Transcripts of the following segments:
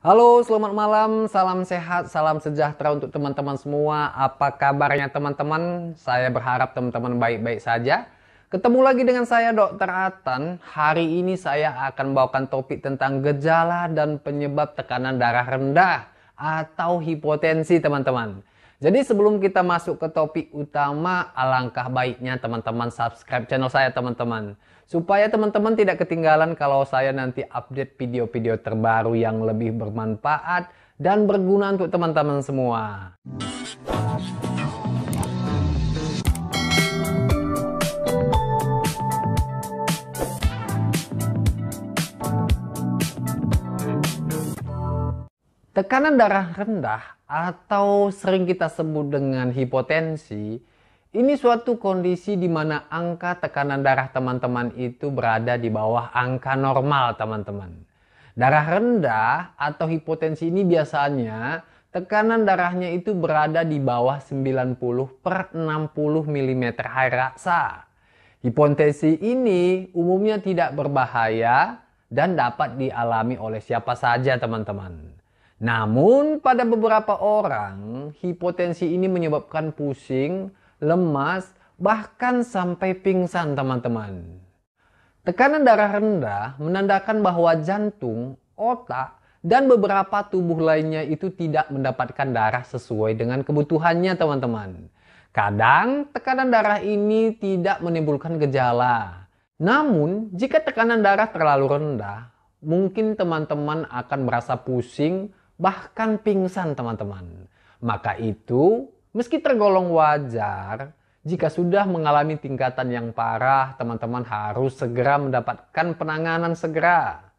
Halo, selamat malam, salam sehat, salam sejahtera untuk teman-teman semua. Apa kabarnya teman-teman? Saya berharap teman-teman baik-baik saja. Ketemu lagi dengan saya Dr. Atan. Hari ini saya akan membawakan topik tentang gejala dan penyebab tekanan darah rendah atau hipotensi teman-teman. Jadi sebelum kita masuk ke topik utama, alangkah baiknya teman-teman subscribe channel saya teman-teman. Supaya teman-teman tidak ketinggalan kalau saya nanti update video-video terbaru yang lebih bermanfaat dan berguna untuk teman-teman semua. Tekanan darah rendah atau sering kita sebut dengan hipotensi, ini suatu kondisi di mana angka tekanan darah teman-teman itu berada di bawah angka normal teman-teman. Darah rendah atau hipotensi ini biasanya tekanan darahnya itu berada di bawah 90/60 mm air raksa. Hipotensi ini umumnya tidak berbahaya dan dapat dialami oleh siapa saja teman-teman. Namun pada beberapa orang, hipotensi ini menyebabkan pusing, lemas, bahkan sampai pingsan teman-teman. Tekanan darah rendah menandakan bahwa jantung, otak, dan beberapa tubuh lainnya itu tidak mendapatkan darah sesuai dengan kebutuhannya teman-teman. Kadang tekanan darah ini tidak menimbulkan gejala. Namun jika tekanan darah terlalu rendah, mungkin teman-teman akan merasa pusing, bahkan pingsan teman-teman. Maka itu, meski tergolong wajar, jika sudah mengalami tingkatan yang parah, teman-teman harus segera mendapatkan penanganan segera.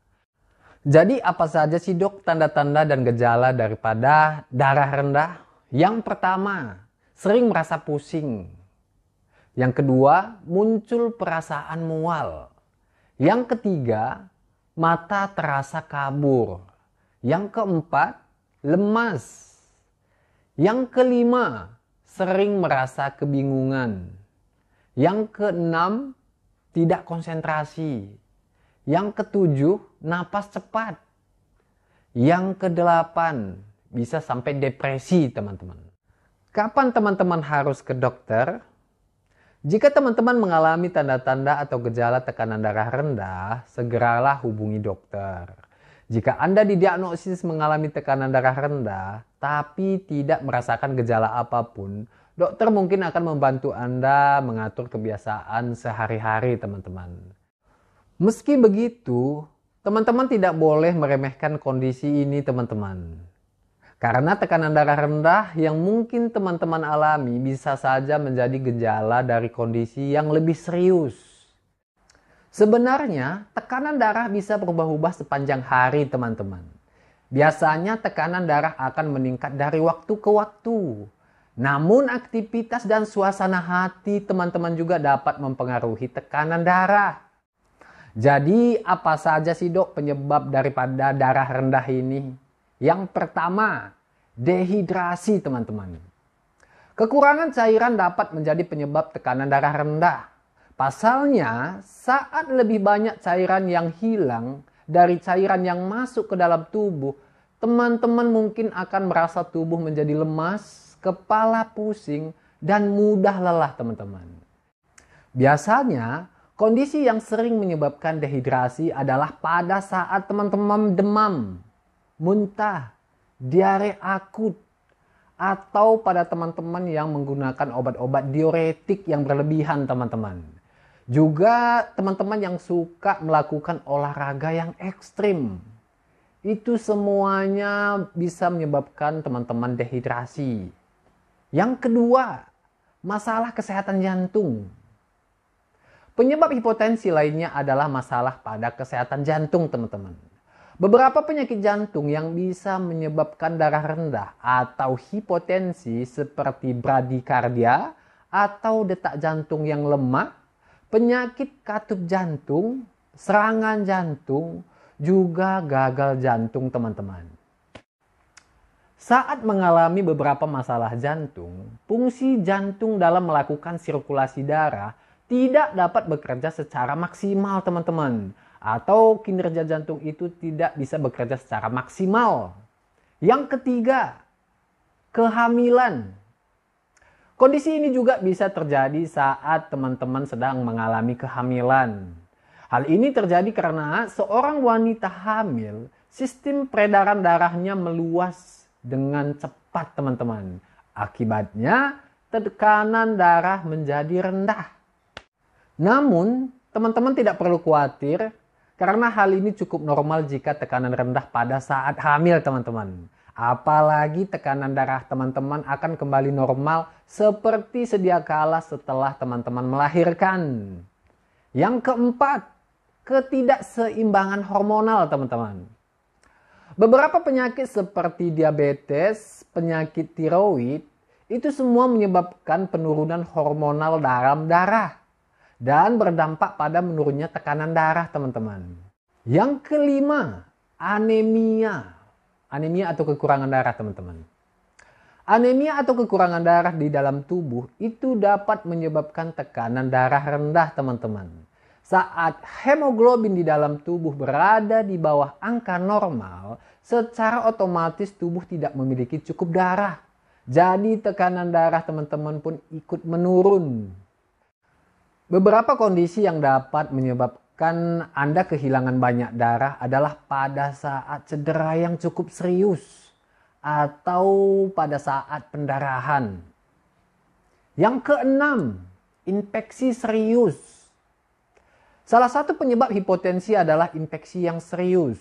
Jadi apa saja sih dok tanda-tanda dan gejala daripada darah rendah? Yang pertama, sering merasa pusing. Yang kedua, muncul perasaan mual. Yang ketiga, mata terasa kabur. Yang keempat, lemas. Yang kelima, sering merasa kebingungan. Yang keenam, tidak konsentrasi. Yang ketujuh, napas cepat. Yang kedelapan, bisa sampai depresi teman-teman. Kapan teman-teman harus ke dokter? Jika teman-teman mengalami tanda-tanda atau gejala tekanan darah rendah, segeralah hubungi dokter. Jika Anda didiagnosis mengalami tekanan darah rendah, tapi tidak merasakan gejala apapun, dokter mungkin akan membantu Anda mengatur kebiasaan sehari-hari, teman-teman. Meski begitu, teman-teman tidak boleh meremehkan kondisi ini, teman-teman. Karena tekanan darah rendah yang mungkin teman-teman alami bisa saja menjadi gejala dari kondisi yang lebih serius. Sebenarnya, tekanan darah bisa berubah-ubah sepanjang hari, teman-teman. Biasanya tekanan darah akan meningkat dari waktu ke waktu. Namun aktivitas dan suasana hati teman-teman juga dapat mempengaruhi tekanan darah. Jadi apa saja sih dok penyebab daripada darah rendah ini? Yang pertama, dehidrasi teman-teman. Kekurangan cairan dapat menjadi penyebab tekanan darah rendah. Pasalnya, saat lebih banyak cairan yang hilang dari cairan yang masuk ke dalam tubuh, teman-teman mungkin akan merasa tubuh menjadi lemas, kepala pusing, dan mudah lelah teman-teman. Biasanya, kondisi yang sering menyebabkan dehidrasi adalah pada saat teman-teman demam, muntah, diare akut, atau pada teman-teman yang menggunakan obat-obat diuretik yang berlebihan teman-teman. Juga teman-teman yang suka melakukan olahraga yang ekstrim. Itu semuanya bisa menyebabkan teman-teman dehidrasi. Yang kedua, masalah kesehatan jantung. Penyebab hipotensi lainnya adalah masalah pada kesehatan jantung teman-teman. Beberapa penyakit jantung yang bisa menyebabkan darah rendah atau hipotensi seperti bradikardia atau detak jantung yang lemah, penyakit katup jantung, serangan jantung, juga gagal jantung teman-teman. Saat mengalami beberapa masalah jantung, fungsi jantung dalam melakukan sirkulasi darah tidak dapat bekerja secara maksimal teman-teman. atau kinerja jantung itu tidak bisa bekerja secara maksimal. Yang ketiga, kehamilan. Kondisi ini juga bisa terjadi saat teman-teman sedang mengalami kehamilan. Hal ini terjadi karena seorang wanita hamil, sistem peredaran darahnya meluas dengan cepat, teman-teman. Akibatnya, tekanan darah menjadi rendah. Namun, teman-teman tidak perlu khawatir karena hal ini cukup normal jika tekanan rendah pada saat hamil, teman-teman. Apalagi tekanan darah teman-teman akan kembali normal seperti sedia kala setelah teman-teman melahirkan. Yang keempat, ketidakseimbangan hormonal, teman-teman. Beberapa penyakit seperti diabetes, penyakit tiroid, itu semua menyebabkan penurunan hormonal dalam darah dan berdampak pada menurunnya tekanan darah, teman-teman. Yang kelima, anemia. Anemia atau kekurangan darah, teman-teman. Anemia atau kekurangan darah di dalam tubuh itu dapat menyebabkan tekanan darah rendah, teman-teman. Saat hemoglobin di dalam tubuh berada di bawah angka normal, secara otomatis tubuh tidak memiliki cukup darah. Jadi tekanan darah teman-teman pun ikut menurun. Beberapa kondisi yang dapat menyebabkan Anda kehilangan banyak darah adalah pada saat cedera yang cukup serius atau pada saat pendarahan. Yang keenam, infeksi serius. Salah satu penyebab hipotensi adalah infeksi yang serius.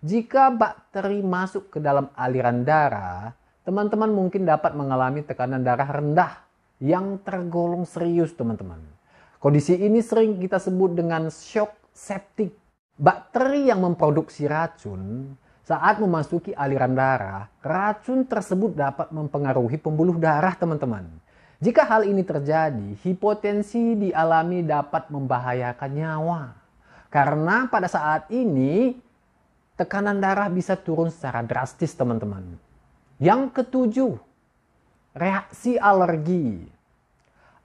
Jika bakteri masuk ke dalam aliran darah, teman-teman mungkin dapat mengalami tekanan darah rendah yang tergolong serius, teman-teman. Kondisi ini sering kita sebut dengan shock septic. Bakteri yang memproduksi racun saat memasuki aliran darah, racun tersebut dapat mempengaruhi pembuluh darah, teman-teman. Jika hal ini terjadi, hipotensi dialami dapat membahayakan nyawa. Karena pada saat ini, tekanan darah bisa turun secara drastis, teman-teman. Yang ketujuh, reaksi alergi.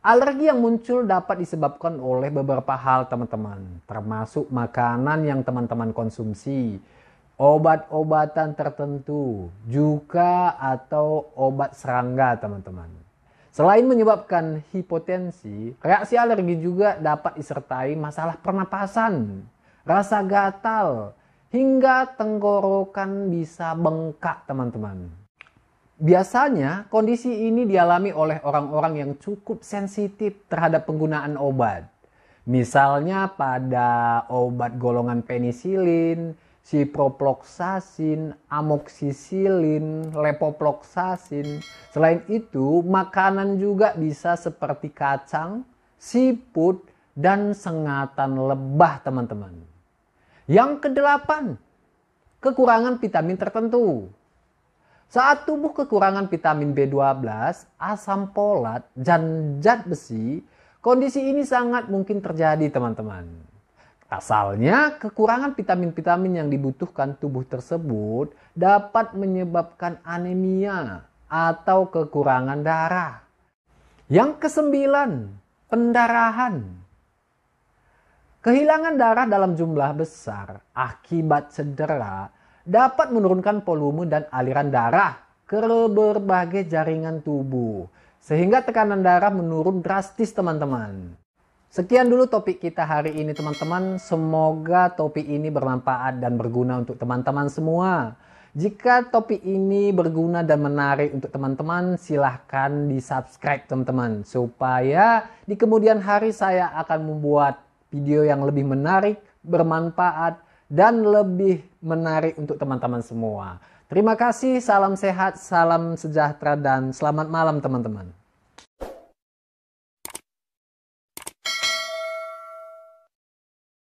Alergi yang muncul dapat disebabkan oleh beberapa hal, teman-teman, termasuk makanan yang teman-teman konsumsi, obat-obatan tertentu, juga atau obat serangga, teman-teman. Selain menyebabkan hipotensi, reaksi alergi juga dapat disertai masalah pernapasan, rasa gatal, hingga tenggorokan bisa bengkak, teman-teman. Biasanya kondisi ini dialami oleh orang-orang yang cukup sensitif terhadap penggunaan obat. Misalnya pada obat golongan penisilin, ciprofloxacin, amoxicillin, levofloxacin. Selain itu, makanan juga bisa seperti kacang, siput, dan sengatan lebah, teman-teman. Yang kedelapan, kekurangan vitamin tertentu. Saat tubuh kekurangan vitamin B12, asam folat, dan zat besi, kondisi ini sangat mungkin terjadi, teman-teman. Asalnya, kekurangan vitamin-vitamin yang dibutuhkan tubuh tersebut dapat menyebabkan anemia atau kekurangan darah. Yang kesembilan, pendarahan. Kehilangan darah dalam jumlah besar akibat cedera dapat menurunkan volume dan aliran darah ke berbagai jaringan tubuh, sehingga tekanan darah menurun drastis, teman-teman. Sekian dulu topik kita hari ini, teman-teman. Semoga topik ini bermanfaat dan berguna untuk teman-teman semua. Jika topik ini berguna dan menarik untuk teman-teman, silahkan di-subscribe, teman-teman. Supaya di kemudian hari saya akan membuat video yang lebih menarik, bermanfaat, dan lebih menarik untuk teman-teman semua. Terima kasih, salam sehat, salam sejahtera, dan selamat malam, teman-teman.